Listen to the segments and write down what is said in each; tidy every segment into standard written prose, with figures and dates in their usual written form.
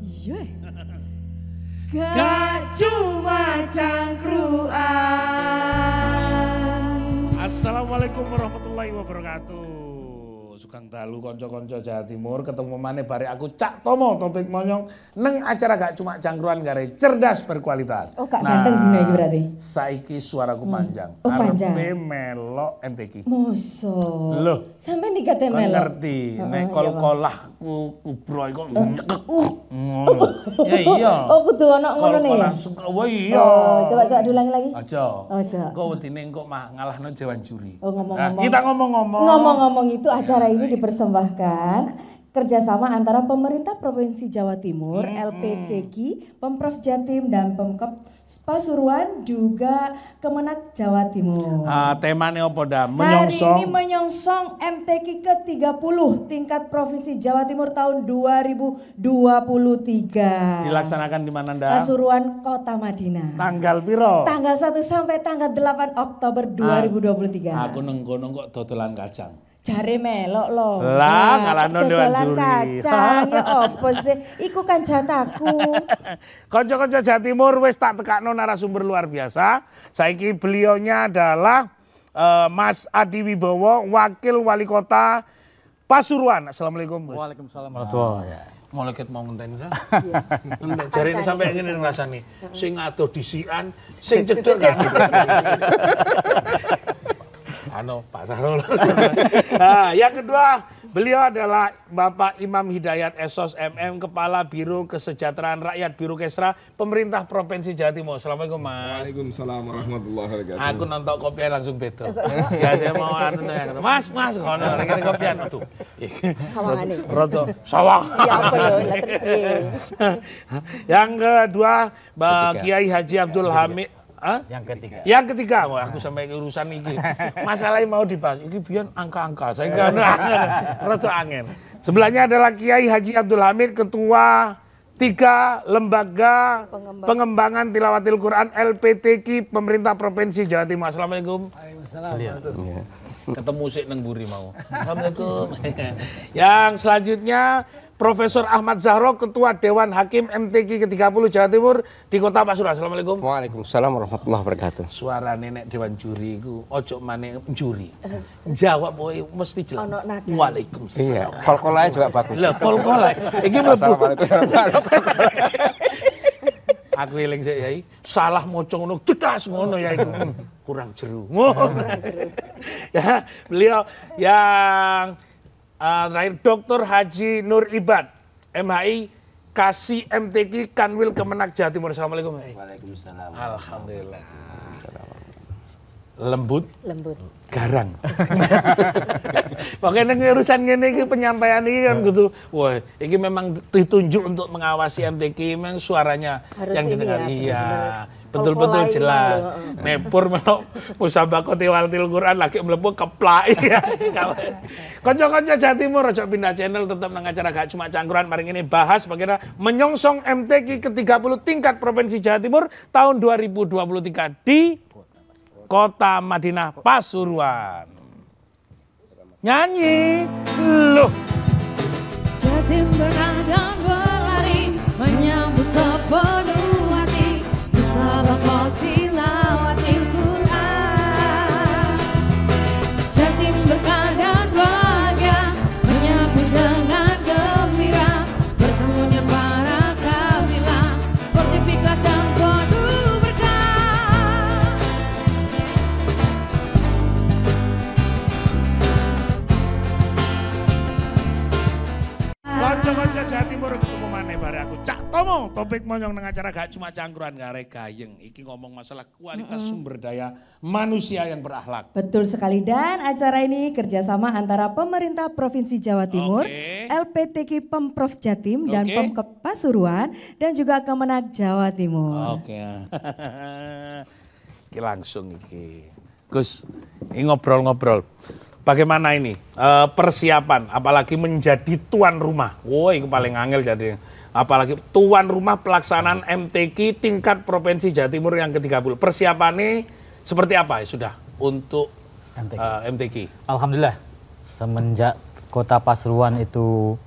Iya. Gak cuma cangkruan. Assalamualaikum warahmatullahi wabarakatuh. Sugeng dalu konco-konco Jawa Timur, ketemu maneh bare aku Cak Tomo Topik Monyong neng acara gak cuma cangkruan gare cerdas berkualitas. Oh, gak ganteng gini iki berarti. Saiki suaraku panjang. Oh, panjang. Arepe melok MTQ. Mosok. Loh, sampean dikate melok. ngerti nek kol-kolah kubro iku nyekek. Ya iya. Oh, kudu ana ngono ne ya. Oh iya. Oh, coba diulangi lagi. Aja. Aja. Kok wedine engko mah ngalahno Dewan Juri. Oh, ngomong-ngomong. Nah, kita ngomong-ngomong. Ngomong-ngomong itu acara ini dipersembahkan kerjasama antara pemerintah Provinsi Jawa Timur, LPTQ, Pemprov Jatim, dan Pemkab Pasuruan, juga Kemenak Jawa Timur. Temane apa dah? Hari ini menyongsong MTQ ke-30 tingkat Provinsi Jawa Timur tahun 2023. Dilaksanakan di mana dah? Pasuruan, Kota Madinah. Tanggal piro? Tanggal 1 sampai tanggal 8 Oktober 2023. Aku nengkono kok dodolan kacang. Jare melok loh. Lah, ngalahno Dewan Juri. Kacang ya opo sih? Iku kan jataku. Konco-konco Jawa Timur wis tak tekakno narasumber luar biasa. Saiki beliaunya adalah Mas Adi Wibowo, Wakil Wali Kota Pasuruan. Assalamualaikum, Bos. Waalaikumsalam warahmatullahi wabarakatuh. Mulai mau ngenteni dah. Jare ini sampai ngene rasane. Sing adoh disikan, sing cedhek kan. Pak Sahrul. Yang kedua, beliau adalah Bapak Imam Hidayat Esos MM, Kepala Biro Kesejahteraan Rakyat Biro Kesra Pemerintah Provinsi Jawa Timur. Assalamualaikum, Mas. Waalaikumsalam warahmatullahi wabarakatuh. Aku nonton kopian langsung beda. Ya saya mau Mas, ngono ngene kopian. Aduh. Sawangane. Roto sawang. Ya apa lho, Yang kedua, Mbak Kiai Haji Abdul Hamid. Yang ketiga, wah aku sampai urusan ini. Masalahnya mau dibahas, ini biar angka-angka. Saya nggak rada angin. Sebelahnya adalah Kiai Haji Abdul Hamid, Ketua 3 Lembaga Pengembangan Tilawatil Quran LPTQ Pemerintah Provinsi Jawa Timur. Assalamualaikum. Waalaikumsalam. Ketemu sik neng buri mau. Assalamualaikum. Yang selanjutnya Profesor Ahmad Zahro, Ketua Dewan Hakim MTQ ke-30 Jawa Timur di Kota Pasuruan. Assalamualaikum. Waalaikumsalam warahmatullahi wabarakatuh. Suara nenek Dewan Juri iku ojo maneh juri. Jawab boy mesti jelas. Waalaikumsalam. Iya, kol-kolanya juga bagus. Lah kol-kolai. Iki mlebu. Assalamualaikum. Aku eling sik Yai, salah maca ngono cedas ngono ya iku. Kurang jeru. Ya, beliau yang terakhir Dr. Haji Nur Ibad, MHI, Kasih MTQ Kanwil Kemenak Jawa Timur. Assalamualaikum. Waalaikumsalam. Alhamdulillah. Lembut. Garang. Pokoknya urusan ngene iki penyampaian ini kan gitu. Wah, ini memang ditunjuk untuk mengawasi MTQ, memang suaranya harus yang didengar. Ya, iya. Betul-betul jelas. Nepur melok musabaqah tilawatil Quran lagi mlebu keplak ya. Kanca-kanca Jawa Timur aja pindah channel, tetap nang acara gak cuma cangkruan. Mari ini bahas bagaimana menyongsong MTQ ke-30 tingkat Provinsi Jawa Timur tahun 2023 di Kota Madinah Pasuruan. Nyanyi loh. Jatim berkadang berlari menyambut sepenuh hati musabaqah tilawatil Quran. Jatim berkadang bahagia menyambut dengan gembira bertemunya para kafilah seperti fiklah dan penuh berkah. Konco-konco Jawa Timur ketemu maneh bare aku Cak Tomo Topik Monyong nang acara gak cuma cangkruan gare gayeng. Iki ngomong masalah kualitas sumber daya manusia yang berakhlak. Betul sekali, dan acara ini kerjasama antara pemerintah Provinsi Jawa Timur, LPTQ Pemprov Jatim, dan Pemkab Pasuruan, dan juga Kemenak Jawa Timur. Oke. Iki langsung iki. Gus, ini ngobrol-ngobrol. Bagaimana ini persiapan, apalagi menjadi tuan rumah. Wah, itu paling angel jadi. Apalagi tuan rumah pelaksanaan MTQ tingkat Provinsi Jawa Timur yang ke-30. Persiapannya seperti apa ya sudah untuk MTQ? Alhamdulillah, semenjak Kota Pasuruan itu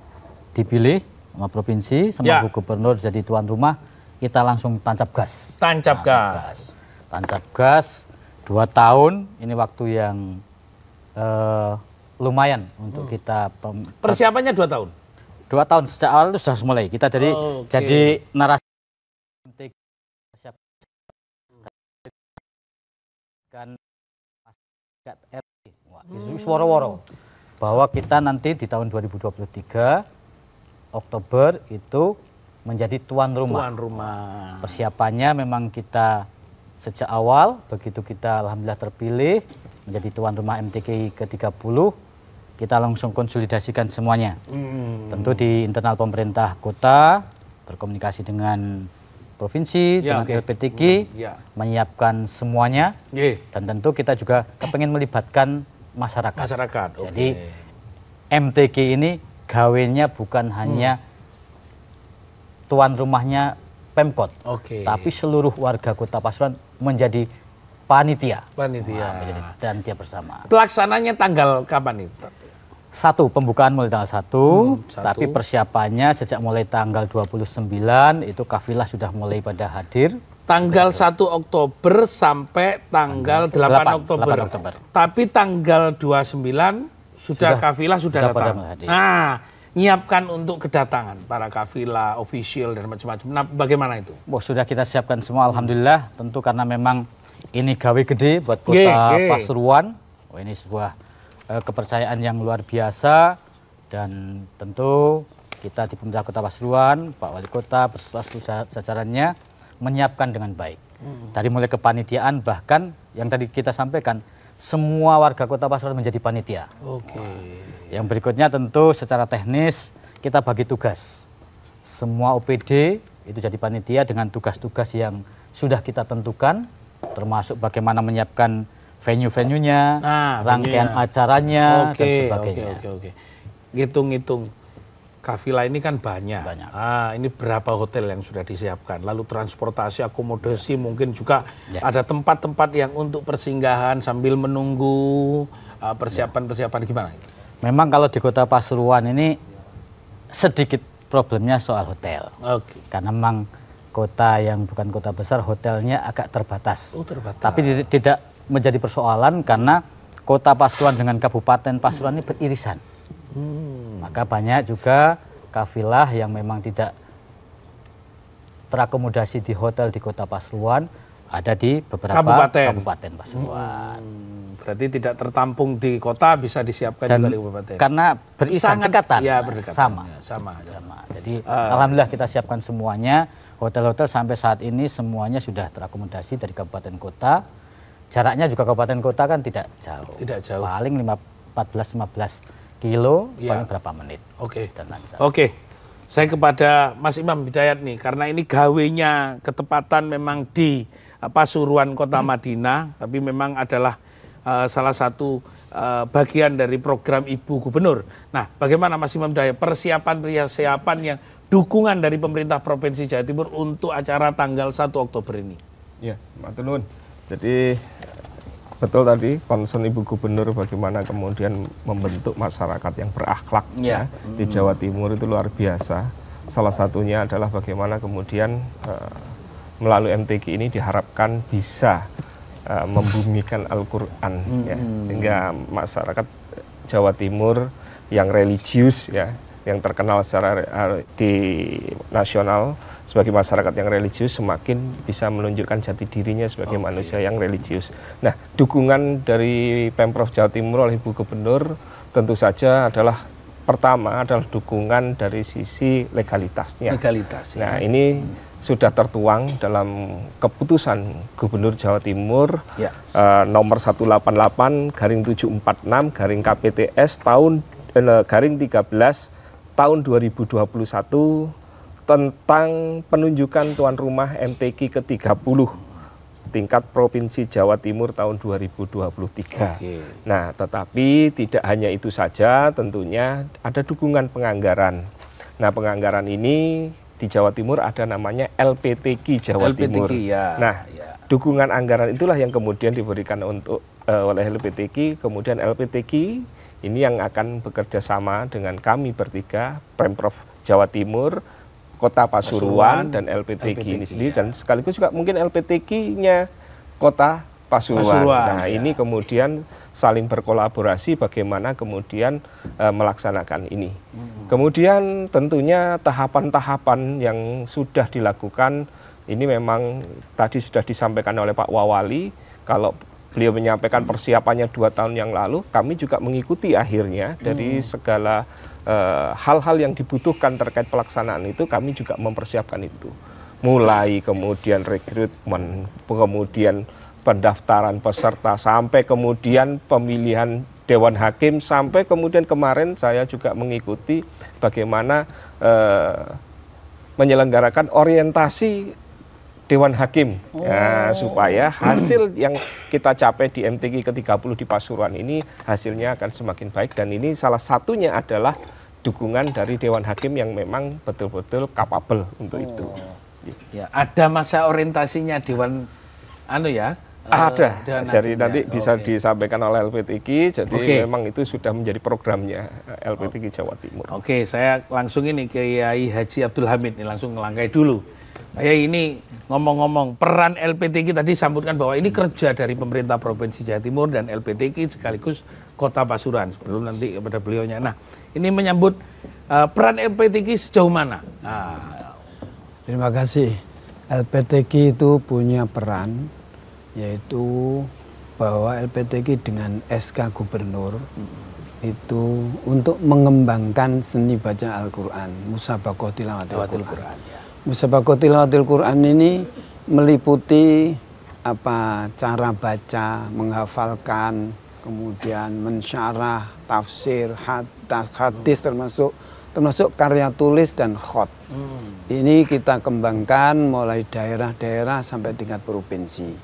dipilih sama provinsi, sama Bu Gubernur jadi tuan rumah, kita langsung tancap gas. Tancap gas. Tancap gas 2 tahun, ini waktu yang lumayan untuk kita. Persiapannya 2 tahun? 2 tahun, sejak awal itu sudah mulai. Kita jadi narasi kan masyarakat RT, woro-woro bahwa kita nanti di tahun 2023 Oktober itu menjadi tuan rumah. Tuan rumah. Persiapannya memang kita sejak awal, begitu kita alhamdulillah terpilih menjadi tuan rumah MTKI ke-30, kita langsung konsolidasikan semuanya. Tentu di internal pemerintah kota, berkomunikasi dengan provinsi, dengan LPTK, menyiapkan semuanya, dan tentu kita juga kepengen melibatkan masyarakat. Jadi MTK ini gawenya bukan hanya tuan rumahnya Pemkot, tapi seluruh warga Kota Pasuruan menjadi panitia. Menjadi panitia bersama. Pelaksananya tanggal kapan itu? 1, pembukaan mulai tanggal 1, tapi persiapannya sejak mulai tanggal 29 itu kafilah sudah mulai pada hadir. Tanggal 1 Oktober sampai tanggal 8 Oktober. Tapi tanggal 29 sudah kafilah sudah datang. Nah, nyiapkan untuk kedatangan para kafilah, official dan macam-macam. Nah, bagaimana itu? Sudah kita siapkan semua, alhamdulillah. Tentu karena memang ini gawe gede buat Kota Pasuruan. Ini sebuah kepercayaan yang luar biasa, dan tentu kita di pemerintah Kota Pasuruan, Pak Wali Kota beserta seluruh jajarannya menyiapkan dengan baik. Dari mulai kepanitiaan, bahkan yang tadi kita sampaikan, semua warga Kota Pasuruan menjadi panitia. Yang berikutnya tentu secara teknis kita bagi tugas. Semua OPD itu jadi panitia dengan tugas-tugas yang sudah kita tentukan, termasuk bagaimana menyiapkan venue-venuenya, rangkaian acaranya, dan sebagainya. Ngitung-ngitung, kafilah ini kan banyak. Ini berapa hotel yang sudah disiapkan, lalu transportasi, akomodasi, mungkin juga ada tempat-tempat yang untuk persinggahan sambil menunggu persiapan-persiapan gimana? Memang kalau di Kota Pasuruan ini sedikit problemnya soal hotel. Karena memang kota yang bukan kota besar, hotelnya agak terbatas. Tapi tidak menjadi persoalan karena Kota Pasuruan dengan Kabupaten Pasuruan ini beririsan. Maka banyak juga kafilah yang memang tidak terakomodasi di hotel di Kota Pasuruan, ada di beberapa kabupaten Pasuruan. Berarti tidak tertampung di kota, bisa disiapkan juga di kabupaten. Karena beririsan dekatan, sama. Jadi alhamdulillah kita siapkan semuanya. Hotel-hotel sampai saat ini semuanya sudah terakomodasi dari kabupaten kota. Jaraknya juga kabupaten kota kan tidak jauh. Paling 14-15 kilo, paling berapa menit. Saya kepada Mas Imam Hidayat nih, karena ini gawenya ketepatan memang di Pasuruan Kota Madinah, tapi memang adalah salah satu bagian dari program Ibu Gubernur. Nah, bagaimana Mas Imam Hidayat persiapan yang dukungan dari pemerintah Provinsi Jawa Timur untuk acara tanggal 1 Oktober ini? Ya, matur nuwun. Jadi betul tadi concern Ibu Gubernur bagaimana kemudian membentuk masyarakat yang berakhlak di Jawa Timur itu luar biasa. Salah satunya adalah bagaimana kemudian melalui MTQ ini diharapkan bisa membumikan Al-Quran, sehingga masyarakat Jawa Timur yang religius, yang terkenal secara di nasional sebagai masyarakat yang religius, semakin bisa menunjukkan jati dirinya sebagai manusia yang religius. Nah, dukungan dari Pemprov Jawa Timur oleh Ibu Gubernur tentu saja adalah pertama adalah dukungan dari sisi legalitasnya. Nah, ini sudah tertuang dalam keputusan Gubernur Jawa Timur nomor 188/746/KPTS /13 tahun 2021 tentang penunjukan tuan rumah MTQ ke-30 tingkat Provinsi Jawa Timur tahun 2023. Nah, tetapi tidak hanya itu saja, tentunya ada dukungan penganggaran. Nah, penganggaran ini di Jawa Timur ada namanya LPTQ Jawa Timur. Nah, dukungan anggaran itulah yang kemudian diberikan oleh LPTQ, kemudian LPTQ ini yang akan bekerja sama dengan kami bertiga, Pemprov Jawa Timur, Kota Pasuruan dan LPTG ini sendiri, dan sekaligus juga mungkin LPTG-nya Kota Pasuruan. Nah, ini kemudian saling berkolaborasi bagaimana kemudian melaksanakan ini. Kemudian tentunya tahapan-tahapan yang sudah dilakukan ini memang tadi sudah disampaikan oleh Pak Wawali, kalau beliau menyampaikan persiapannya 2 tahun yang lalu, kami juga mengikuti akhirnya dari segala hal-hal yang dibutuhkan terkait pelaksanaan itu, kami juga mempersiapkan itu. Mulai kemudian rekrutmen, kemudian pendaftaran peserta, sampai kemudian pemilihan Dewan Hakim, sampai kemudian kemarin saya juga mengikuti bagaimana menyelenggarakan orientasi Dewan Hakim, ya, supaya hasil yang kita capai di MTQ ke-30 di Pasuruan ini hasilnya akan semakin baik, dan ini salah satunya adalah dukungan dari Dewan Hakim yang memang betul-betul capable untuk itu. Ya, ada masa orientasinya Dewan ada, jadi nanti bisa disampaikan oleh LPTG, jadi memang itu sudah menjadi programnya LPTG Jawa Timur. Oke, saya langsung ini ke Kiai Haji Abdul Hamid, ini langsung ngelangkai dulu. Ini ngomong-ngomong peran LPTG tadi sambutkan bahwa ini kerja dari pemerintah Provinsi Jawa Timur dan LPTG sekaligus Kota Pasuruan, sebelum nanti kepada beliaunya. Nah, ini menyambut peran LPTG sejauh mana? Terima kasih. LPTG itu punya peran, yaitu bahwa LPTG dengan SK Gubernur itu untuk mengembangkan seni baca Al-Quran, Musabaqah Tilawatil Quran. Musabaqah Tilawatil Quran ini meliputi cara baca, menghafalkan, kemudian mensyarah, tafsir, hadis, termasuk karya tulis dan khot. Ini kita kembangkan mulai daerah-daerah sampai tingkat provinsi.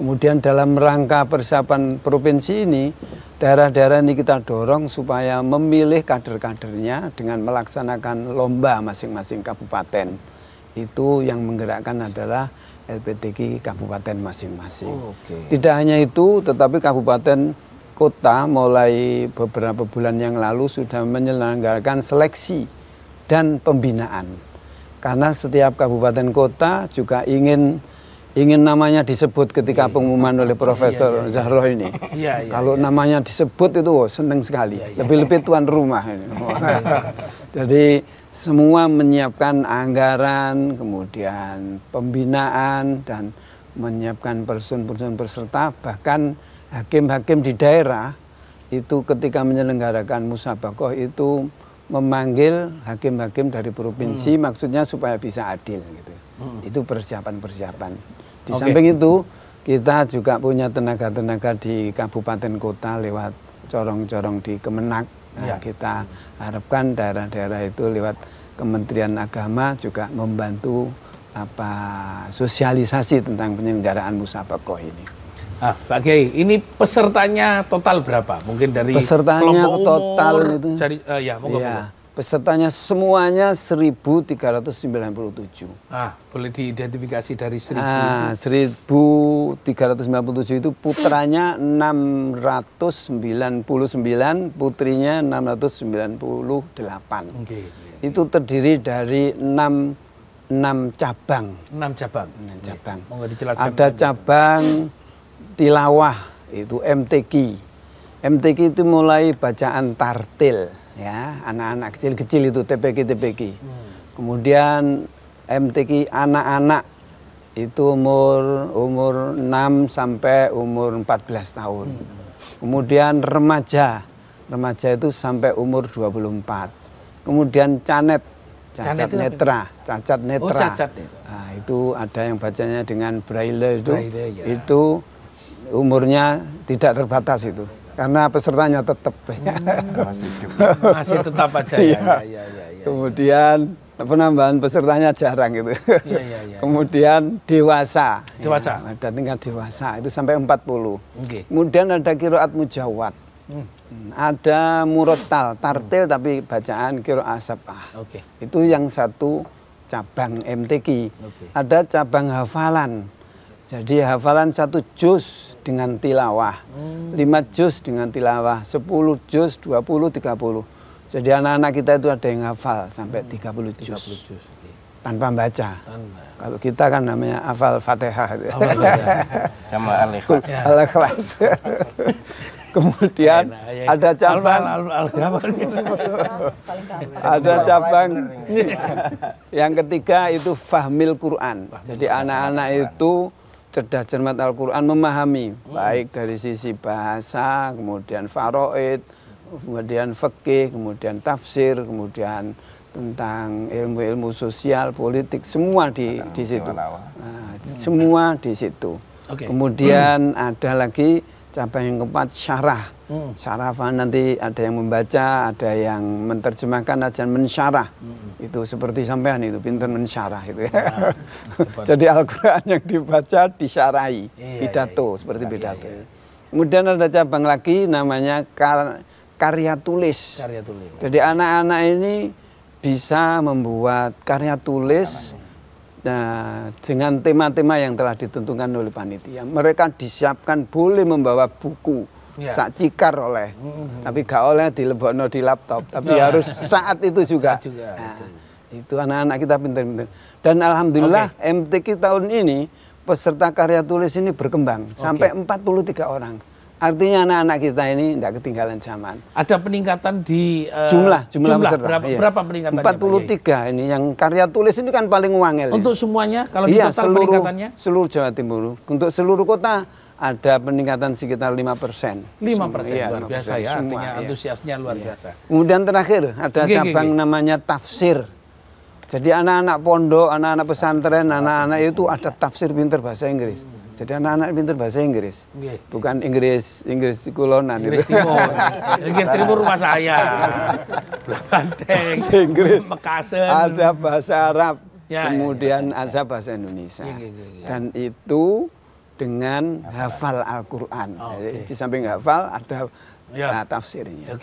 Kemudian dalam rangka persiapan provinsi ini, daerah-daerah ini kita dorong supaya memilih kader-kadernya dengan melaksanakan lomba masing-masing kabupaten. Itu yang menggerakkan adalah LPTG kabupaten masing-masing. Tidak hanya itu, tetapi kabupaten kota mulai beberapa bulan yang lalu sudah menyelenggarakan seleksi dan pembinaan. Karena setiap kabupaten kota juga ingin namanya disebut ketika pengumuman oleh Profesor Zahro ini. Kalau namanya disebut itu senang sekali. Lebih-lebih tuan rumah ini. Jadi semua menyiapkan anggaran, kemudian pembinaan, dan menyiapkan person-person peserta, bahkan hakim-hakim di daerah itu ketika menyelenggarakan musabaqah itu memanggil hakim-hakim dari provinsi, maksudnya supaya bisa adil gitu. Itu persiapan-persiapan. Di samping itu kita juga punya tenaga-tenaga di kabupaten kota lewat corong-corong di Kemenak. Nah, kita harapkan daerah-daerah itu lewat Kementerian Agama juga membantu sosialisasi tentang penyelenggaraan musabaqah ini. Pak Kiai, ini pesertanya total berapa? Mungkin dari pesertanya kelompok umur, total itu. Monggo. Pesertanya semuanya 1.397. Boleh diidentifikasi dari 1.000 1.397 itu putranya 699, putrinya 698. Itu terdiri dari 6 cabang. 6 cabang. Monggo dijelaskan. Ada cabang tilawah, itu MTQ. MTQ itu mulai bacaan tartil. Ya, anak-anak kecil-kecil itu TPQ. Kemudian MTQ anak-anak itu umur 6 sampai umur 14 tahun. Kemudian remaja itu sampai umur 24. Kemudian cacat netra. Nah, itu ada yang bacanya dengan braille itu. Itu umurnya tidak terbatas itu. Karena pesertanya tetap masih tetap aja ya. Kemudian penambahan pesertanya jarang gitu. Kemudian dewasa. Ada tingkat dewasa itu sampai 40. Kemudian ada qiraat mujawad. Ada murattal, tartil tapi bacaan qiraat sab'ah. Itu yang satu cabang MTQ. Ada cabang hafalan. Jadi hafalan 1 juz dengan tilawah, 5 juz dengan tilawah, 10 juz, 20, 30. Jadi anak-anak kita itu ada yang hafal sampai 30 juz. Tanpa baca. Kalau kita kan namanya hafal Fatihah. Sama Al-Ikhlas. Al-Ikhlas. Kemudian ada cabang ada cabang yang ketiga itu fahmil Quran. Jadi anak-anak itu cerdas cermat Al-Quran, memahami baik dari sisi bahasa, kemudian faraid, kemudian fikih, kemudian tafsir, kemudian tentang ilmu-ilmu sosial, politik, semua di situ. Nah, semua di situ. Kemudian ada lagi cabang yang keempat syarah. Syarah nanti ada yang membaca, ada yang menerjemahkan, ada yang mensyarah. Itu seperti sampean itu pintar mensyarah itu ya. Jadi Al-Qur'an yang dibaca disyarahi, pidato seperti pidato. Kemudian ada cabang lagi namanya karya tulis. Jadi anak-anak ini bisa membuat karya tulis dengan tema-tema yang telah ditentukan oleh panitia. Mereka disiapkan boleh membawa buku, sak cikar oleh, tapi gak oleh dilebokno di laptop, tapi harus saat itu juga. Itu anak-anak kita pintar-pintar. Dan alhamdulillah MTQ tahun ini peserta karya tulis ini berkembang sampai 43 orang. Artinya anak-anak kita ini tidak ketinggalan zaman. Ada peningkatan di jumlah peserta. Berapa peningkatannya? 43 ini yang karya tulis ini kan paling wangel. Untuk semuanya kalau di total peningkatannya? Seluruh Jawa Timur. Untuk seluruh kota ada peningkatan sekitar 5%. 5%, luar biasa ya. Semua, artinya antusiasnya luar biasa. Kemudian terakhir ada cabang namanya tafsir. Jadi anak-anak pondok, anak-anak pesantren, anak-anak itu ada tafsir pinter bahasa Inggris. Jadi anak-anak pinter bahasa Inggris, bukan Inggris kulonan. Inggris Timur, Inggris Timur rumah saya. Banteng, Inggris, Mekasen. ada bahasa Arab, kemudian ada bahasa Indonesia. Dan itu dengan hafal Al-Quran. Jadi di samping hafal ada tafsirnya.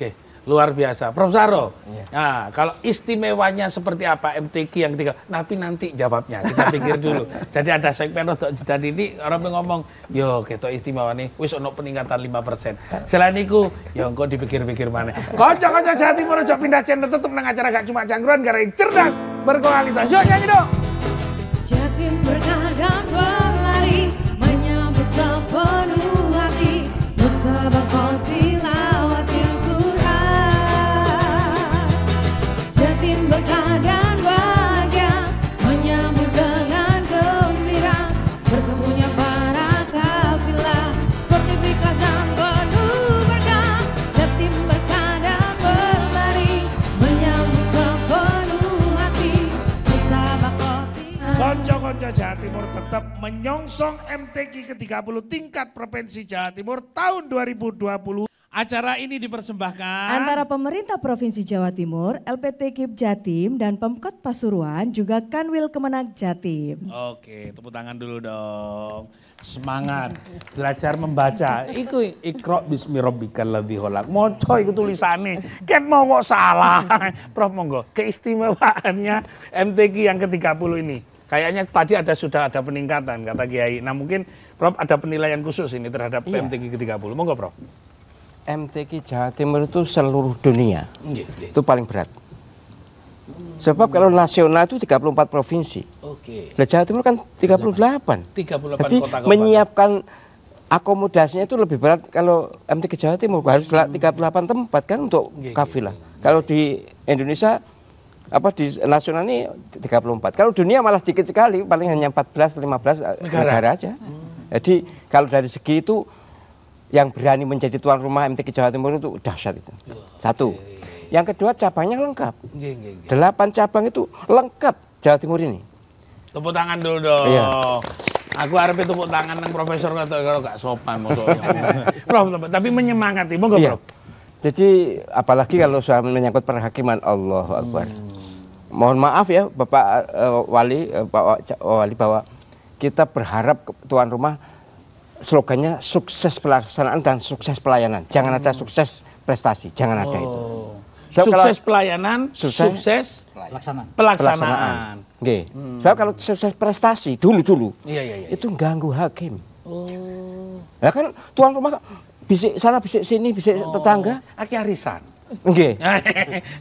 Luar biasa, Prof. Saro. Nah, kalau istimewanya seperti apa MTQ yang ketiga? Nanti jawabnya, kita pikir dulu. Jadi ada segmen untuk jeda ini orang ngomong, yo ketok istimewa nih, wis ono peningkatan 5%. Selain itu, yo engko dipikir-pikir mana. Kocok-kocok Jawa Timur ojo pindah channel, tetep nang acara gak cuma cangkruan gara cerdas berkualitas. Yo nyanyi dong. Jatim berkadang berlari menyambut sepenuh hati bersama kau tilawati berkadang bahagia menyambut dengan gembira bertemunya para kafilah seperti berikas dan penuh berkah. Jatim berkadang berlari menyambut sepenuh hati bersama kota. Konco-konco Jawa Timur tetap menyongsong MTQ ke-30 tingkat Provinsi Jawa Timur tahun 2020. Acara ini dipersembahkan antara pemerintah Provinsi Jawa Timur, LPTQ Jatim, dan Pemkot Pasuruan, juga Kanwil Kemenag Jatim. Oke, tepuk tangan dulu dong. Semangat, belajar membaca. Iku Iqra bismi rabbikal ladzi khalaq. Moco iku tulisannya. Ket mau kok salah. Prof monggo, keistimewaannya MTQ yang ke-30 ini. Kayaknya tadi sudah ada peningkatan kata Kiai. Nah mungkin Prof ada penilaian khusus ini terhadap MTQ ke-30. Monggo Prof. MTQ Jawa Timur itu seluruh dunia, itu paling berat. Sebab kalau nasional itu 34 provinsi. Nah, Jawa Timur kan 38. 38 Jadi kota-kota. menyiapkan akomodasinya itu lebih berat kalau MTQ Jawa Timur harus 38 tempat kan untuk kafilah. Kalau di Indonesia di nasional ini 34. Kalau dunia malah dikit sekali, paling hanya 14-15 negara aja. Jadi kalau dari segi itu yang berani menjadi tuan rumah MTQ Jawa Timur itu dahsyat itu. Satu. Yang kedua cabangnya lengkap. 8 cabang itu lengkap Jawa Timur ini. Tepuk tangan dulu dong. Aku harap tepuk tangan nang profesor kalau gak sopan Prof, tapi menyemangati. Monggo Prof. Jadi apalagi kalau soal menyangkut perhakiman, Allahu Akbar. Mohon maaf ya Bapak Wali, Pak Wali, bahwa kita berharap tuan rumah slogannya sukses pelaksanaan dan sukses pelayanan. Jangan ada sukses prestasi, jangan ada itu. So, sukses pelayanan, sukses pelaksanaan. Sebab kalau sukses prestasi dulu itu ganggu hakim. Ya kan tuan rumah bisik sana bisik sini bisik tetangga. Aki arisan. Nggih.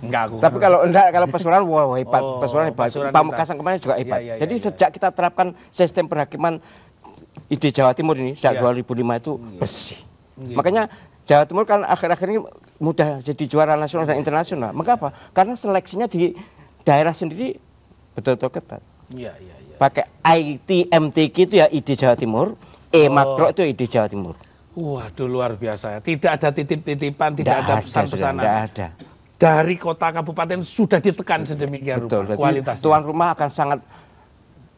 Enggak aku. Tapi kalau Pasuruan wah hebat, Pasuruan hebat. Pasuruan Pamekasan kemarin juga hebat. Jadi sejak kita terapkan sistem perhakiman ID Jawa Timur ini sejak 2005 itu bersih. Makanya Jawa Timur kan akhir-akhir ini mudah jadi juara nasional dan internasional. Mengapa? Karena seleksinya di daerah sendiri betul-betul ketat. Iya. Pakai IT MTQ itu ya ID Jawa Timur, makro itu ID Jawa Timur. Waduh luar biasa ya. Tidak ada titip-titipan, tidak ada pesan-pesanan. Tidak ada. Dari kota kabupaten sudah ditekan sedemikian rupa kualitasnya. Tuan rumah akan sangat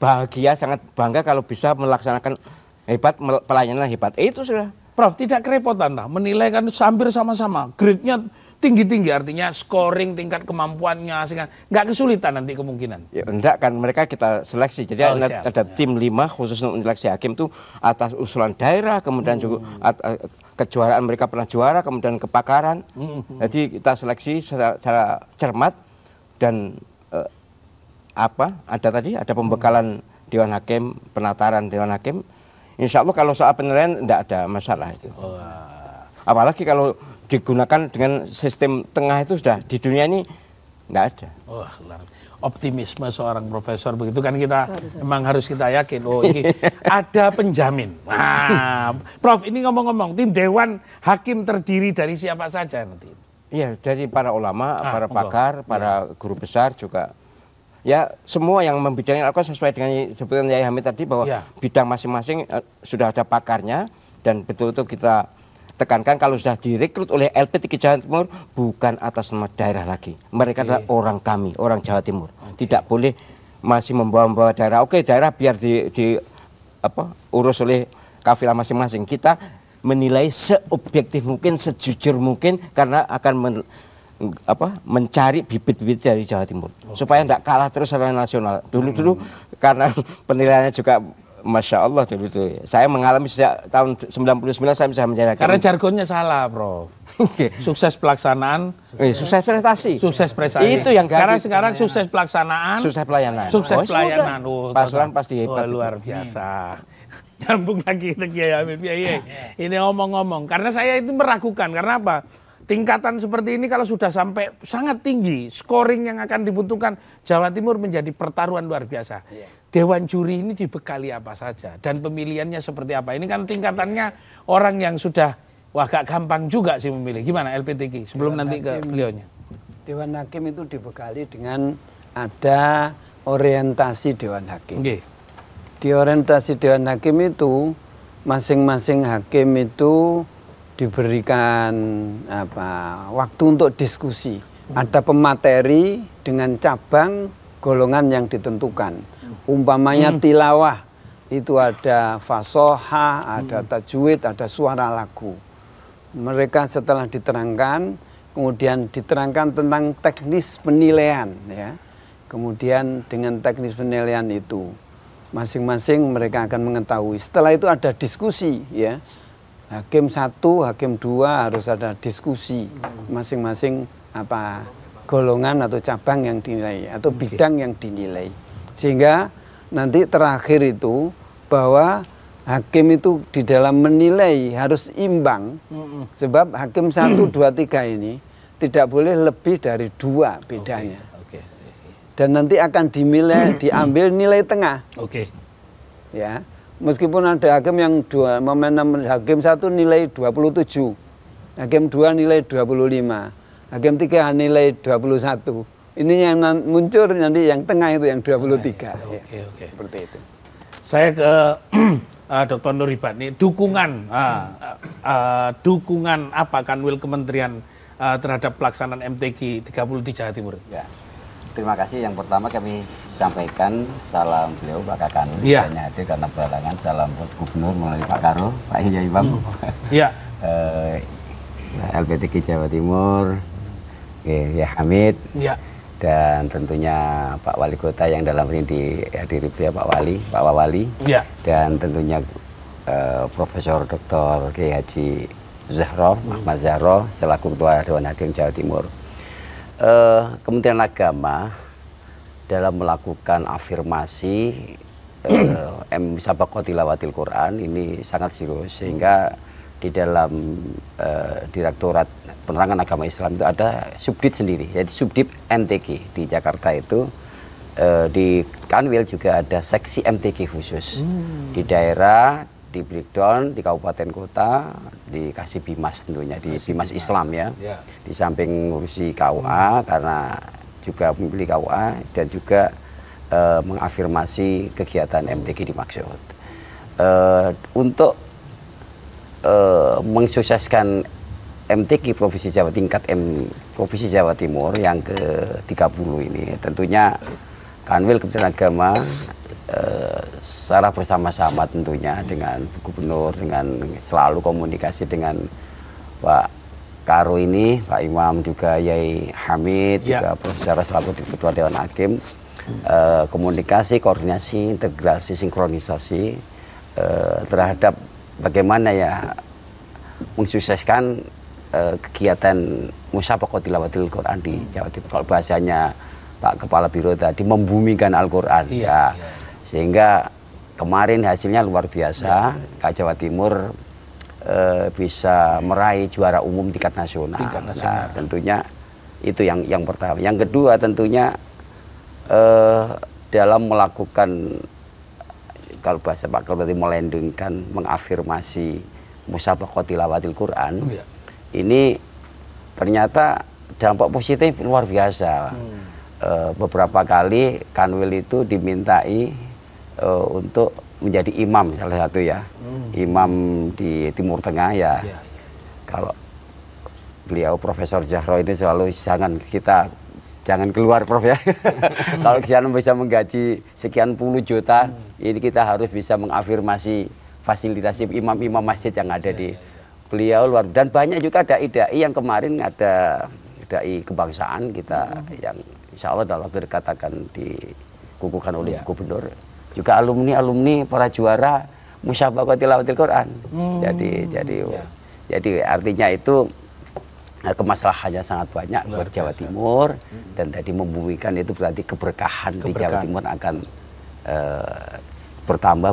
bahagia, sangat bangga kalau bisa melaksanakan hebat, pelayanan hebat. Itu sudah. Prof, tidak kerepotan tak? Menilai kan hampir sama-sama. Grade-nya tinggi-tinggi, artinya scoring, tingkat kemampuannya, sehingga nggak kesulitan nanti kemungkinan. Ya enggak kan, mereka kita seleksi. Jadi ada tim 5 khusus untuk menyeleksi hakim itu atas usulan daerah, kemudian juga kejuaraan mereka pernah juara, kemudian kepakaran. Jadi kita seleksi secara cermat dan ada pembekalan Dewan Hakim, penataran Dewan Hakim. Insya Allah kalau soal penilaian tidak ada masalah itu. Apalagi kalau digunakan dengan sistem tengah itu sudah di dunia ini tidak ada. Optimisme seorang profesor begitu kan kita memang harus kita yakin. Ini ada penjamin. Nah, Prof ini ngomong-ngomong tim Dewan Hakim terdiri dari siapa saja nanti? Iya dari para ulama, para pakar, para guru besar juga. Ya semua yang membidangnya lakukan sesuai dengan sebutan Yai Hamid tadi bahwa bidang masing-masing sudah ada pakarnya dan betul-betul kita tekankan kalau sudah direkrut oleh LP3 Jawa Timur bukan atas nama daerah lagi. Mereka adalah orang kami, orang Jawa Timur. Tidak boleh masih membawa-bawa daerah. Oke daerah biar urus oleh kafilah masing-masing. Kita menilai seobjektif mungkin, sejujur mungkin karena akan mencari bibit-bibit dari Jawa Timur supaya tidak kalah terus secara nasional. Dulu karena penilaiannya juga Masya Allah dulu saya mengalami sejak tahun 99 saya bisa menjadi hakim. Karena jargonnya salah, Prof. Sukses pelaksanaan, sukses prestasi. Sukses prestasi. Itu yang sekarang sukses pelaksanaan, sukses pelayanan. Sukses pelayanan. Pasuruan pasti hebat. Luar biasa. Nyambung lagi Kiai Hamid. Ini ngomong-ngomong karena saya itu meragukan karena apa? Tingkatan seperti ini kalau sudah sampai sangat tinggi, scoring yang akan dibutuhkan Jawa Timur menjadi pertaruhan luar biasa. Dewan juri ini dibekali apa saja dan pemilihannya seperti apa? Ini kan tingkatannya orang yang sudah gak gampang juga sih memilih. Gimana LP3 sebelum Dewan nanti ke beliaunya? Dewan Hakim itu dibekali dengan ada orientasi Dewan Hakim. Di orientasi Dewan Hakim itu masing-masing hakim itu diberikan waktu untuk diskusi. Ada pemateri dengan cabang golongan yang ditentukan. Umpamanya tilawah itu ada fasoha, ada tajwid, ada suara lagu. Mereka setelah diterangkan, kemudian diterangkan tentang teknis penilaian, ya. Kemudian dengan teknis penilaian itu masing-masing mereka akan mengetahui. Setelah itu ada diskusi, ya. Hakim 1, hakim 2 harus ada diskusi masing-masing golongan atau cabang yang dinilai atau bidang yang dinilai. Sehingga nanti terakhir itu bahwa hakim itu di dalam menilai harus imbang. Sebab hakim 1, 2, 3 ini tidak boleh lebih dari 2 bedanya. Dan nanti akan diambil nilai tengah. Ya. Meskipun ada hakim yang hakim 1 nilai 27, hakim 2 nilai 25, hakim 3 nilai 21. Ini yang muncul nanti yang tengah itu yang 23. Seperti itu. Saya ke Dr. Nuribat nih, dukungan apa Kanwil Kementerian terhadap pelaksanaan MTQ 30 di Jawa Timur? Ya. Terima kasih. Yang pertama kami sampaikan salam beliau Pak Kakan. Hanya hadir karena berhalangan. Salam buat Gubernur melalui Pak Karo, Pak Yai Bang. Iya. LP3 Jawa Timur, ya Hamid. Iya. Dan tentunya Pak Wali Kota yang dalam ini dihadiri beliau Pak Wali. Iya. Dan tentunya Profesor Dr. Kiai Haji Zahro, Ahmad Zahro selaku Ketua Dewan Hakim Jawa Timur. Kementerian Agama dalam melakukan afirmasi Sabaqah tilawatil Quran ini sangat serius sehingga di dalam Direktorat Penerangan Agama Islam itu ada subdit sendiri, yaitu subdit MTQ di Jakarta itu. Di Kanwil juga ada seksi MTQ khusus di daerah, di breakdown, di kabupaten kota, dikasih bimas tentunya, di bimas Islam ya. Di samping ngurusi KUA karena juga memilih KUA dan juga mengafirmasi kegiatan MTQ dimaksud. Untuk mensukseskan MTQ Provinsi Jawa Provinsi Jawa Timur yang ke-30 ini tentunya Kanwil Kementerian Agama secara bersama-sama tentunya dengan Gubernur, dengan selalu komunikasi dengan Pak Karo ini, Pak Imam juga Yai Hamid, juga Profesor selaku Ketua Dewan Hakim, komunikasi, koordinasi, integrasi, sinkronisasi terhadap bagaimana ya mensukseskan kegiatan Musabaqah Tilawatil Quran di Jawa Timur. Kalau bahasanya Pak Kepala Biro tadi, membumikan Al-Quran sehingga kemarin hasilnya luar biasa. Jawa Timur bisa meraih juara umum tingkat nasional. Nah, tentunya itu yang pertama. Yang kedua tentunya dalam melakukan, kalau bahasa Pak Kepala tadi, melandingkan, mengafirmasi Musabaqah Tilawatil Quran, ini ternyata dampak positif luar biasa. Beberapa kali Kanwil itu dimintai untuk menjadi imam salah satu ya, imam di Timur Tengah ya. Kalau beliau Profesor Zahro itu selalu jangan keluar Prof ya. Kalau kita bisa menggaji sekian puluh juta, ini kita harus bisa mengafirmasi fasilitasi imam-imam masjid yang ada di beliau luar. Dan banyak juga dai-dai yang kemarin ada dai kebangsaan kita yang insya Allah dalam waktu dekat akan dikukuhkan oleh Gubernur. Juga alumni para juara Musabaqah Tilawatil Quran. Jadi artinya itu kemaslahannya sangat banyak buat Jawa Timur, dan tadi membumikan itu berarti keberkahan di Jawa Timur akan bertambah.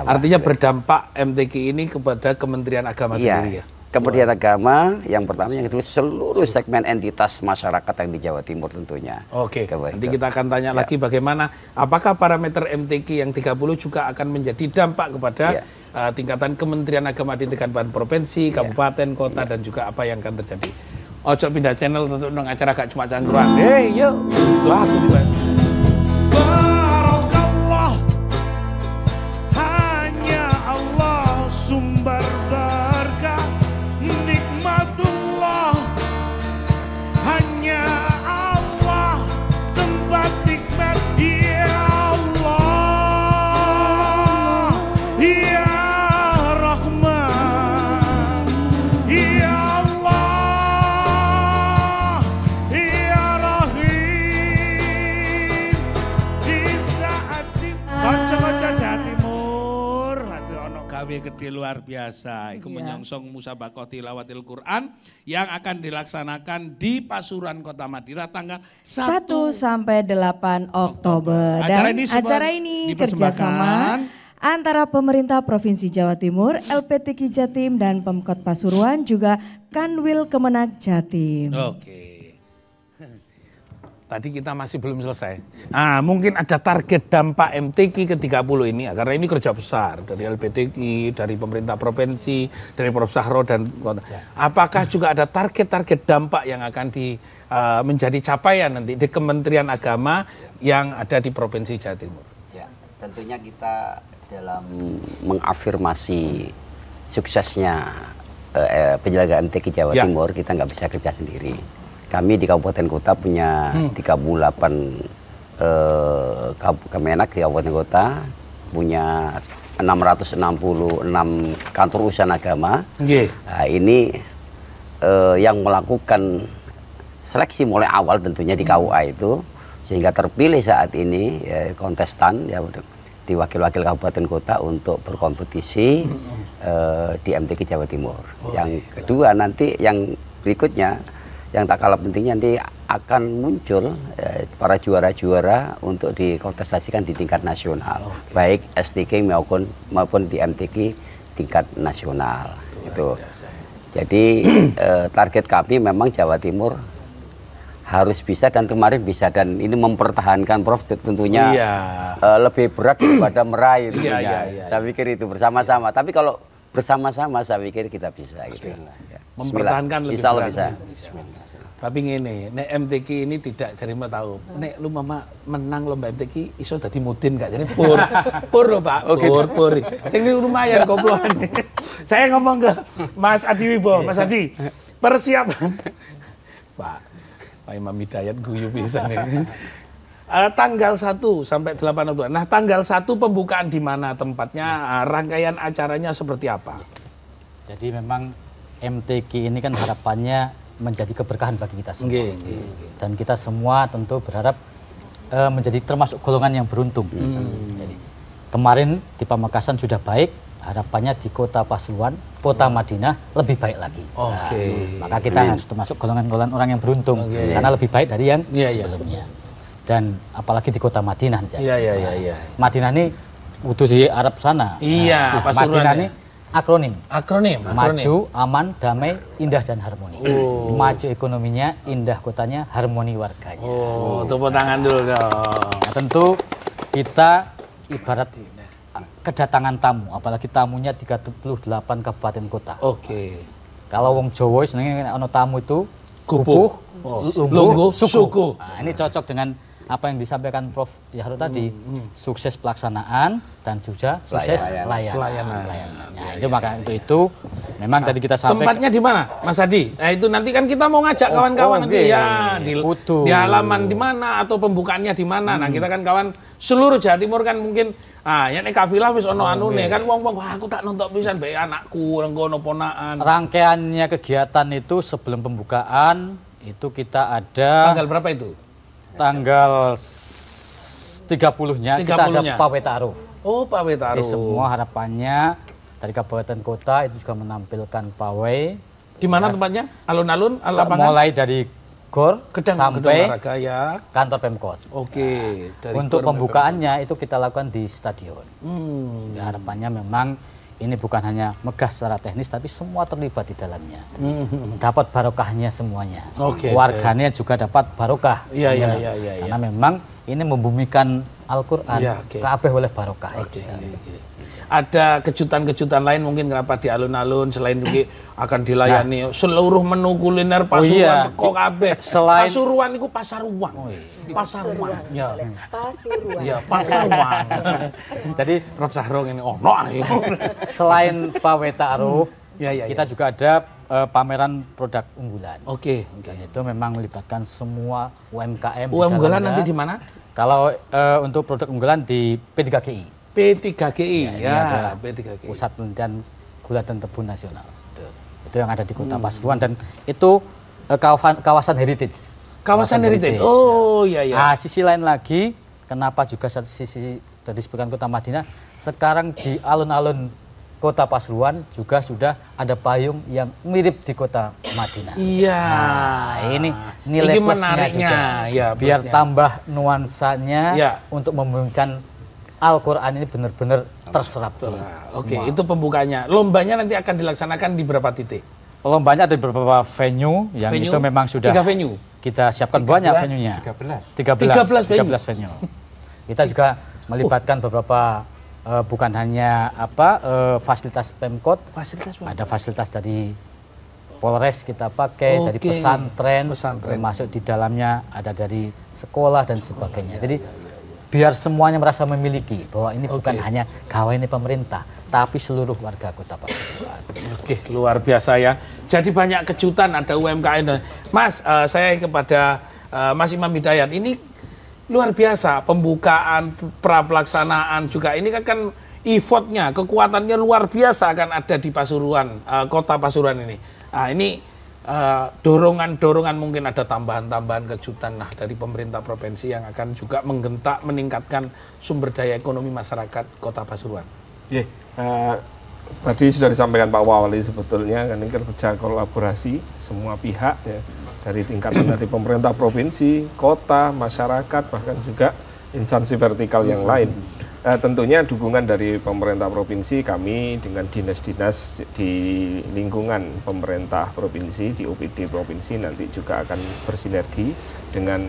Artinya berdampak MTQ ini kepada Kementerian Agama sendiri ya? Kementerian Agama yang pertama, yang kedua seluruh segmen entitas masyarakat yang di Jawa Timur tentunya. Oke, nanti kita akan tanya lagi bagaimana, apakah parameter MTQ yang 30 juga akan menjadi dampak kepada tingkatan Kementerian Agama di tingkatan provinsi, kabupaten, kota, dan juga apa yang akan terjadi. Ojo pindah channel untuk acara gak cuma cangkruan. Hei, yuk. Wah, Barakallah, hanya Allah sumber berkah, nikmatullah, hanya Allah tempat nikmat. Ya Allah, Ya Rahman, Ya Allah, Ya Rahim. Di saat kanca-kanca Jawa Timur ada ono gawe gede luar biasa. Iku menyongsong Musabaqah Tilawatil Quran yang akan dilaksanakan di Pasuruan Kota Madura tanggal 1 sampai 8 Oktober. Dan acara ini kerjasama antara pemerintah Provinsi Jawa Timur, LPTQ Jatim, dan Pemkot Pasuruan, juga Kanwil Kemenag Jatim. Oke. Tadi kita masih belum selesai. Nah, mungkin ada target dampak MTQ ke-30 ini, karena ini kerja besar dari LPTQ, dari pemerintah provinsi, dari Prof. Zahro dan kota. Apakah juga ada target-target dampak yang akan menjadi capaian nanti di Kementerian Agama yang ada di Provinsi Jawa Timur? Ya, tentunya kita dalam mengafirmasi suksesnya penyelenggaraan MTQ Jawa Timur, kita nggak bisa kerja sendiri. Kami di kabupaten kota punya 38 Kemenak di kabupaten kota, punya 666 kantor urusan agama. Nah, ini yang melakukan seleksi mulai awal tentunya di KUA itu, sehingga terpilih saat ini kontestan ya di wakil-wakil kabupaten kota untuk berkompetisi di MTQ Jawa Timur. Yang kedua nanti yang berikutnya, yang tak kalah pentingnya, nanti akan muncul para juara-juara untuk dikontestasikan di tingkat nasional, baik STQ maupun di MTQ tingkat nasional. Itu. Jadi target kami memang Jawa Timur harus bisa, dan kemarin bisa, dan ini mempertahankan Prof tentunya lebih berat daripada meraih tentunya. Saya pikir itu bersama-sama. Tapi kalau bersama-sama saya pikir kita bisa gitu. Mempertahankan lebih insya Allah berat. bisa. Tapi ngene, nek MTQ ini tidak terima tahu. Nek lu mama menang lomba MTQ iso dadi mudin gak? Jadi pur lho Pak, pur. Sing ini lumayan koploan. Saya ngomong ke Mas Adi Wibowo, Mas Adi, persiapan Pak Imam Hidayat guyu pisan ini. Tanggal 1 sampai 8 Oktober. Nah, tanggal 1 pembukaan di mana tempatnya, rangkaian acaranya seperti apa? Jadi memang MTQ ini kan harapannya menjadi keberkahan bagi kita semua. Dan kita semua tentu berharap menjadi termasuk golongan yang beruntung. Jadi, kemarin di Pamekasan sudah baik, harapannya di Kota Pasuruan, Kota Madinah lebih baik lagi. Maka kita harus termasuk golongan-golongan orang yang beruntung karena lebih baik dari yang sebelumnya. Dan apalagi di Kota Madinah. Madinah ini utuh di Arab sana. Madinah ini akronim. Maju, aman, damai, indah dan harmoni. Maju ekonominya, indah kotanya, harmoni warganya. Tepuk tangan dulu dong. Nah, tentu kita ibarat kedatangan tamu, apalagi tamunya 38 kabupaten kota. Kalau wong Jawa senengnya ono tamu itu kupuh, lungguh, suku. Nah, ini cocok dengan apa yang disampaikan Prof. Yahro tadi, sukses pelaksanaan dan juga sukses pelayanan. Nah, itu maka itu memang tadi kita sampaikan. Tempatnya di mana, Mas Adi? Nah, itu nanti kan kita mau ngajak kawan-kawan nanti di halaman di mana atau pembukaannya di mana. Nah, kita kan kawan seluruh Jawa Timur kan mungkin ya nek kafilah wis ono anune kan wong-wong wah aku tak nonton pisan mbek anakku renggono ponaan. Rangkaiannya kegiatan itu sebelum pembukaan itu kita ada tanggal berapa itu? Tanggal 30-nya kita ada pawai ta'aruf. Pawai ta'aruf. Semua harapannya dari kabupaten kota itu juga menampilkan pawai. Di mana tempatnya? Alun-alun, mulai dari GOR sampai kantor Pemkot. Untuk pembukaannya itu kita lakukan di stadion. Ya, harapannya memang ini bukan hanya megah secara teknis, tapi semua terlibat di dalamnya. Dapat barokahnya semuanya. Warganya juga dapat barokah. Karena memang ini membumikan Al-Quran, kabeh oleh barokah. Ada kejutan-kejutan lain mungkin kenapa di alun-alun selain juga akan dilayani seluruh menu kuliner Pasuruan teko kabeh. Pasuruan itu pasar uang. Pasuruan. Pasuruan. Jadi Prof Sahrong ini selain pawai ta'aruf, kita juga ada pameran produk unggulan. Dan itu memang melibatkan semua UMKM. Unggulan nanti di mana? Kalau untuk produk unggulan di P3GI. P3GI P3GI. Pusat Penelitian Gula dan Tebu Nasional. Itu yang ada di Kota Pasuruan dan itu kawasan heritage. Kawasan heritage. Sisi lain lagi, kenapa juga satu sisi tadi disebutkan Kota Madinah, sekarang di alun-alun Kota Pasuruan juga sudah ada payung yang mirip di Kota Madinah. Ini nilai plusnya juga. Biar tambah nuansanya untuk memberikan Al-Quran ini benar-benar terserap. Itu pembukanya. Lombanya nanti akan dilaksanakan di berapa titik? Lombanya ada beberapa venue yang itu memang sudah 3 venue. Kita siapkan banyak venue-nya. 13 venue. Kita juga melibatkan beberapa bukan hanya fasilitas Pemkot, ada fasilitas dari Polres kita pakai, dari pesantren, termasuk di dalamnya ada dari sekolah dan sebagainya. Jadi biar semuanya merasa memiliki bahwa ini bukan hanya gawe pemerintah, tapi seluruh warga Kota Pasuruan. Luar biasa ya. Jadi banyak kejutan, ada UMKM. Mas, saya kepada Mas Imam Hidayat, ini luar biasa pembukaan, pelaksanaan juga. Ini kan effortnya, kekuatannya luar biasa akan ada di Pasuruan, Kota Pasuruan ini. Ini dorongan-dorongan mungkin ada tambahan-tambahan kejutan dari pemerintah provinsi yang akan juga menggentak meningkatkan sumber daya ekonomi masyarakat Kota Pasuruan. Tadi sudah disampaikan Pak Wali sebetulnya kan ini kerja kolaborasi semua pihak dari tingkatan dari pemerintah provinsi, kota, masyarakat bahkan juga instansi vertikal yang lain. Tentunya dukungan dari pemerintah provinsi, kami dengan dinas-dinas di lingkungan pemerintah provinsi, di OPD provinsi nanti juga akan bersinergi dengan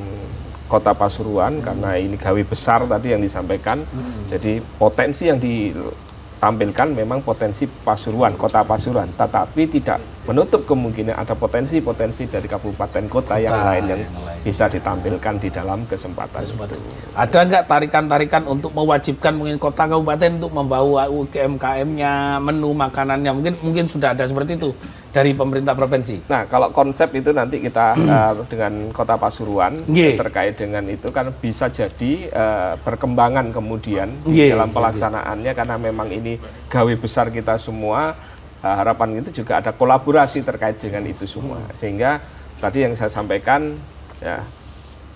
Kota Pasuruan karena ini gawe besar tadi yang disampaikan. Jadi potensi yang ditampilkan memang potensi Pasuruan, Kota Pasuruan, tetapi tidak menutup kemungkinan ada potensi-potensi dari kabupaten kota yang lain yang bisa ditampilkan di dalam kesempatan itu. Ada nggak tarikan-tarikan untuk mewajibkan mungkin kota kabupaten untuk membawa UMKM-nya, menu makanannya, mungkin sudah ada seperti itu dari pemerintah provinsi. Nah, kalau konsep itu nanti kita dengan Kota Pasuruan terkait dengan itu kan bisa jadi perkembangan kemudian di dalam pelaksanaannya karena memang ini gawe besar kita semua. Harapan itu juga ada kolaborasi terkait dengan itu semua. Sehingga tadi yang saya sampaikan ya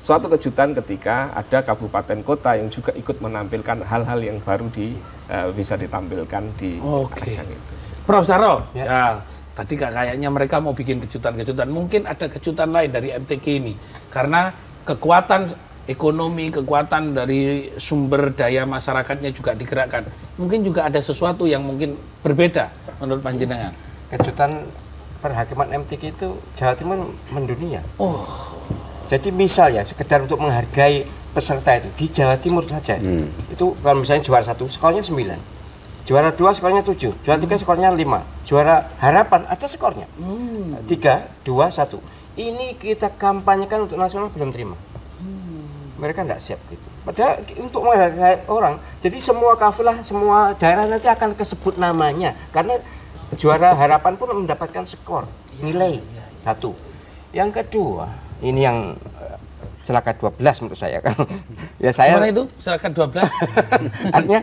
suatu kejutan ketika ada kabupaten kota yang juga ikut menampilkan hal-hal yang baru bisa ditampilkan di ajang itu. Prof. Saro, ya tadi kayaknya mereka mau bikin kejutan-kejutan. Mungkin ada kejutan lain dari MTQ ini karena kekuatan ekonomi, kekuatan dari sumber daya masyarakatnya juga digerakkan. Mungkin juga ada sesuatu yang mungkin berbeda menurut panjenengan. Kejutan perhakiman MTQ itu Jawa Timur mendunia. Jadi misal ya, sekedar untuk menghargai peserta itu di Jawa Timur saja. Itu kalau misalnya juara 1 skornya 9. Juara 2 skornya 7, juara 3 skornya 5. Juara harapan ada skornya. 3, 2, 1. Ini kita kampanyekan untuk nasional belum terima. Mereka tidak siap gitu. Padahal untuk menghargai orang, jadi semua kafilah, semua daerah nanti akan kesebut namanya. Karena juara harapan pun mendapatkan skor, nilai 1. Yang kedua, ini yang celaka 12 menurut saya. Ya saya. Mana itu celaka 12? Artinya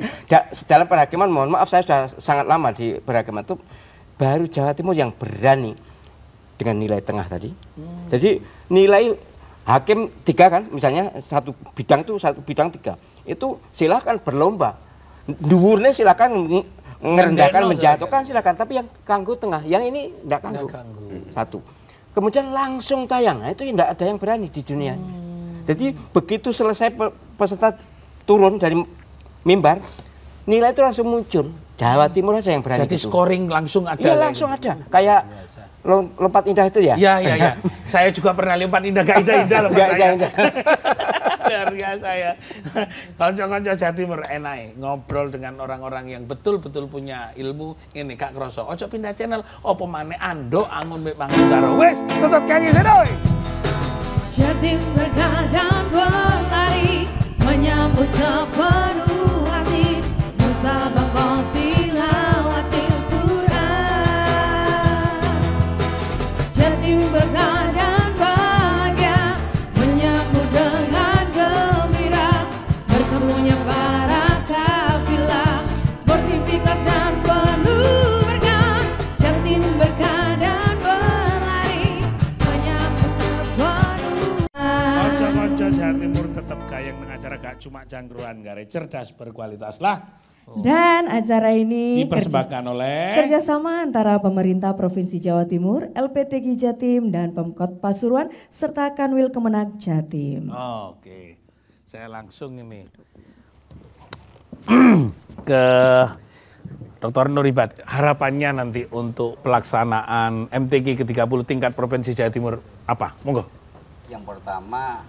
dalam perhakiman, mohon maaf saya sudah sangat lama di perhakiman itu, baru Jawa Timur yang berani dengan nilai tengah tadi. Jadi nilai hakim 3 kan, misalnya satu bidang 3, itu silakan berlomba, dhuwurnya silakan ngerendahkan, menjatuhkan silakan, tapi yang kanggo tengah, yang ini tidak kanggo. 1. Kemudian langsung tayang, nah, itu tidak ada yang berani di dunia. Jadi begitu selesai peserta turun dari mimbar, nilai itu langsung muncul. Jawa Timur aja yang berani. Jadi gitu. Scoring langsung ada. Iya langsung ada, kayak lompat indah itu ya? Iya. Saya juga pernah lompat indah, gak indah-indah lompat saya. Luar biasa ya. Konco-konco Jawa Timur enak ngobrol dengan orang-orang yang betul-betul punya ilmu. Ini Kak Kroso, ojo pindah channel, opo maneh ando angun mek Manggutaro. Wes, tetep kangen sedoy. Jatim bergadang berlari menyambut sepenuh hati musabaqah tilawatil Quran. Jatim bergadang bahagia menyambut dengan gembira bertemunya para kafilah sportivitas dan penuh berkah. Jatim bergadang berlari menyambut sepenuh. Konco-konco Jawa Timur tetap gayeng dengan acara gak cuma jangkruan gare cerdas berkualitas lah. Dan acara ini dipersembahkan oleh kerjasama antara pemerintah Provinsi Jawa Timur, LPTQ Jatim, dan Pemkot Pasuruan serta Kanwil Kemenag Jatim. Oke, saya langsung ini ke Dr. Nuribat. Harapannya nanti untuk pelaksanaan MTQ ke-30 tingkat Provinsi Jawa Timur apa? Monggo. Yang pertama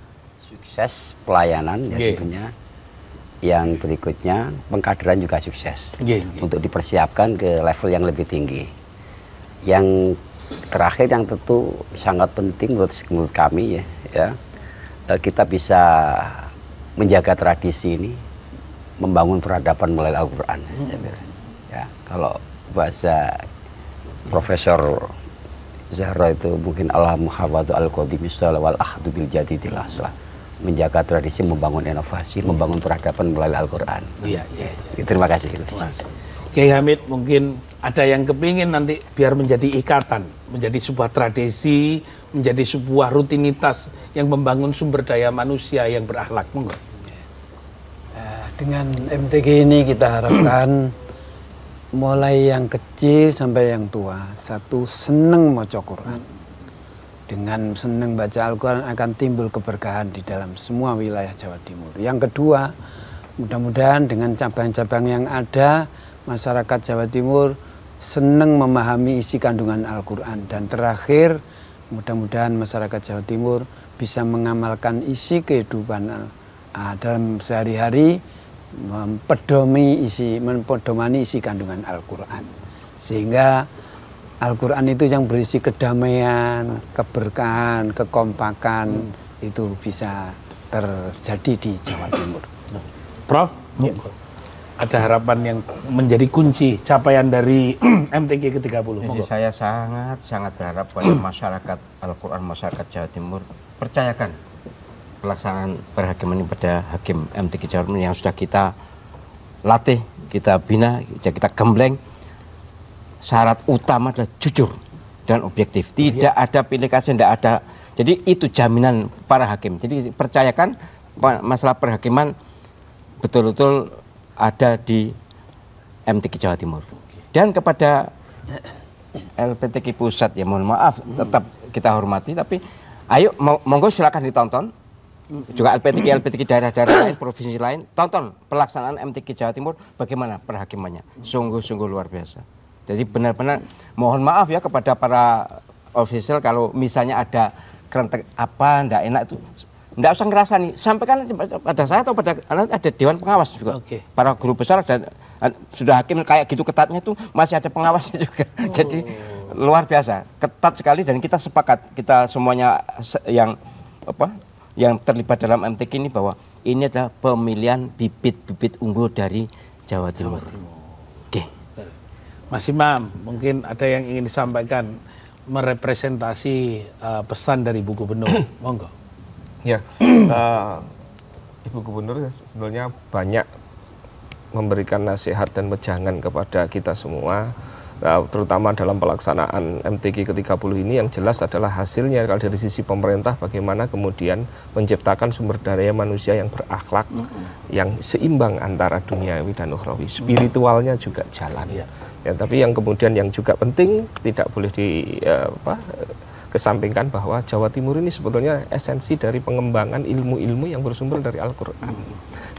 sukses pelayanan ya tentunya. Yang berikutnya pengkaderan juga sukses untuk dipersiapkan ke level yang lebih tinggi. Yang terakhir yang tentu sangat penting menurut kami ya kita bisa menjaga tradisi ini, membangun peradaban melalui Al-Quran. Ya, kalau bahasa Profesor Zahra itu mungkin Allah muhawadu al-qadimisal wal ahdu bil jadidil aslah. Menjaga tradisi, membangun inovasi, membangun peradaban melalui Al-Quran. Iya. Terima kasih. Kiai Hamid, mungkin ada yang kepingin nanti biar menjadi ikatan, menjadi sebuah tradisi, menjadi sebuah rutinitas yang membangun sumber daya manusia yang berakhlak. Monggo. Dengan MTQ ini kita harapkan mulai yang kecil sampai yang tua, satu seneng maca Quran. Dengan senang baca Al-Quran akan timbul keberkahan di dalam semua wilayah Jawa Timur. Yang kedua, Mudah-mudahan dengan cabang-cabang yang ada, masyarakat Jawa Timur senang memahami isi kandungan Al-Quran. Dan terakhir, mudah-mudahan masyarakat Jawa Timur bisa mengamalkan isi kehidupan dalam sehari-hari, mempedomani isi kandungan Al-Quran. Sehingga Al-Quran itu yang berisi kedamaian, keberkahan, kekompakan, itu bisa terjadi di Jawa Timur. Prof, ada harapan yang menjadi kunci capaian dari MTQ ke-30. Jadi saya sangat berharap pada masyarakat Al-Quran, masyarakat Jawa Timur, percayakan pelaksanaan perhakiman ini pada hakim MTQ Jawa Timur yang sudah kita latih, kita bina, kita gembleng. Syarat utama adalah jujur dan objektif. Tidak ada pilih kasih, tidak ada. Jadi itu jaminan para hakim. Jadi percayakan masalah perhakiman betul-betul ada di MTQ Jawa Timur. Dan kepada LPTQ Pusat, ya mohon maaf, tetap kita hormati, tapi ayo monggo silakan ditonton. Juga LPTQ daerah-daerah lain, provinsi lain, tonton pelaksanaan MTQ Jawa Timur bagaimana perhakimannya. Sungguh-sungguh luar biasa. Jadi benar-benar mohon maaf ya kepada para official kalau misalnya ada kerentek apa, ndak enak itu. Nggak usah ngerasa nih, sampaikan pada saya atau pada ada dewan pengawas juga. Para guru besar dan sudah hakim kayak gitu ketatnya itu masih ada pengawasnya juga. Jadi luar biasa, ketat sekali dan kita sepakat, kita semuanya yang terlibat dalam MTQ ini bahwa ini adalah pemilihan bibit-bibit unggul dari Jawa Timur. Oke. Mas Imam, mungkin ada yang ingin disampaikan merepresentasi pesan dari Ibu Gubernur. Monggo. Ya, Ibu Gubernur sebenarnya banyak memberikan nasihat dan wejangan kepada kita semua, terutama dalam pelaksanaan MTQ ke-30 ini yang jelas adalah hasilnya kalau dari sisi pemerintah bagaimana kemudian menciptakan sumber daya manusia yang berakhlak, yang seimbang antara duniawi dan ukhrawi, spiritualnya juga jalan. Ya, tapi yang kemudian yang juga penting tidak boleh kesampingkan bahwa Jawa Timur ini sebetulnya esensi dari pengembangan ilmu-ilmu yang bersumber dari Al-Quran.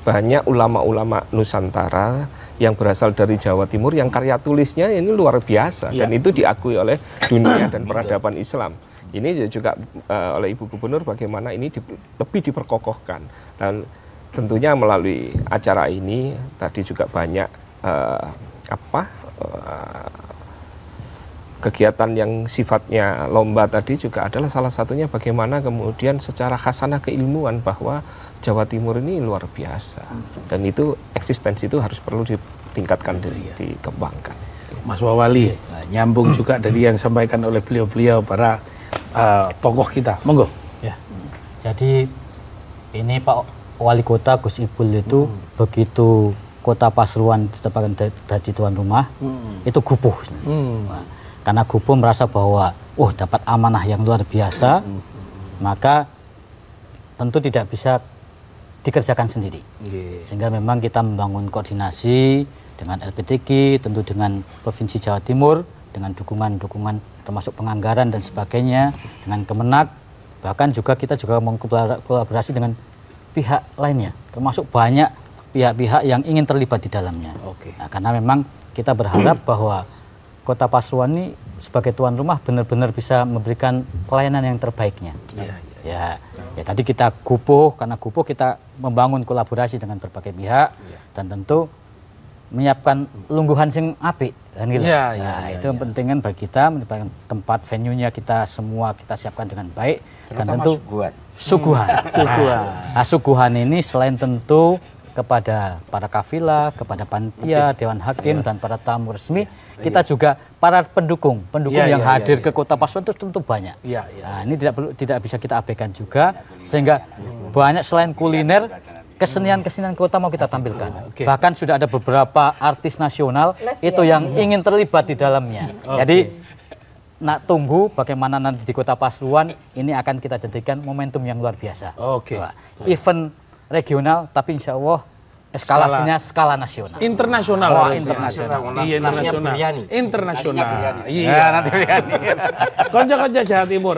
Banyak ulama-ulama Nusantara yang berasal dari Jawa Timur yang karya tulisnya ini luar biasa dan itu diakui oleh dunia dan peradaban Islam. Ini juga oleh Ibu Gubernur bagaimana ini lebih diperkokohkan dan tentunya melalui acara ini tadi juga banyak kegiatan yang sifatnya lomba tadi juga adalah salah satunya bagaimana kemudian secara khasanah keilmuan bahwa Jawa Timur ini luar biasa dan itu eksistensi itu harus perlu ditingkatkan dikembangkan. Mas Wawali, nyambung juga dari yang disampaikan oleh beliau-beliau para tokoh kita. Monggo. Ya. Jadi ini Pak Wali Kota Gus Ipul itu begitu Kota Pasuruan ditetapkan jadi tuan rumah itu gupuh. Karena Gupo merasa bahwa dapat amanah yang luar biasa, maka tentu tidak bisa dikerjakan sendiri. Sehingga memang kita membangun koordinasi dengan LPTQ, tentu dengan Provinsi Jawa Timur, dengan dukungan-dukungan termasuk penganggaran dan sebagainya, dengan Kemenak, bahkan juga kita juga mengkolaborasi dengan pihak lainnya, termasuk banyak pihak-pihak yang ingin terlibat di dalamnya. Nah, karena memang kita berharap bahwa Kota Pasuruan ini sebagai tuan rumah benar-benar bisa memberikan pelayanan yang terbaiknya. Ya tadi kita karena Gupo kita membangun kolaborasi dengan berbagai pihak dan tentu menyiapkan lungguhan sing apik kan gitu. Itu penting kan bagi kita, menyiapkan tempat venue-nya kita semua kita siapkan dengan baik dan tentu suguhan. Suguhan ini selain tentu kepada para kafilah, kepada panitia, Dewan Hakim dan para tamu resmi, kita juga para pendukung yang hadir ke Kota Pasuruan itu tentu banyak. Nah, ini tidak bisa kita abaikan juga, sehingga banyak selain kuliner, kesenian-kesenian kota mau kita tampilkan. Bahkan sudah ada beberapa artis nasional itu yang ingin terlibat di dalamnya. Jadi nak tunggu bagaimana nanti di Kota Pasuruan ini akan kita jadikan momentum yang luar biasa. Event regional, tapi insya Allah eskalasinya skala nasional. Internasional. Internasional. Iya, internasional. Internasional. Iya. Ya, nanti biryani. Konco-konco Jawa Timur,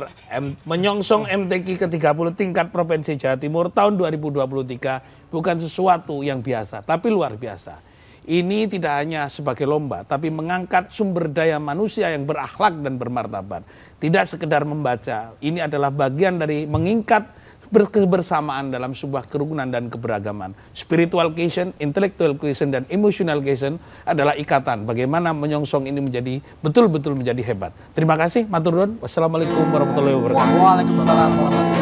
menyongsong MTQ ke-30 tingkat Provinsi Jawa Timur tahun 2023 bukan sesuatu yang biasa, tapi luar biasa. Ini tidak hanya sebagai lomba, tapi mengangkat sumber daya manusia yang berakhlak dan bermartabat. Tidak sekedar membaca, ini adalah bagian dari mengingkat berkebersamaan dalam sebuah kerukunan dan keberagaman. Spiritual cohesion, intellectual cohesion, dan emotional cohesion adalah ikatan. Bagaimana menyongsong ini menjadi betul-betul menjadi hebat. Terima kasih, matur nuwun. Wassalamualaikum warahmatullahi wabarakatuh. Waalaikumsalam warahmatullahi wabarakatuh.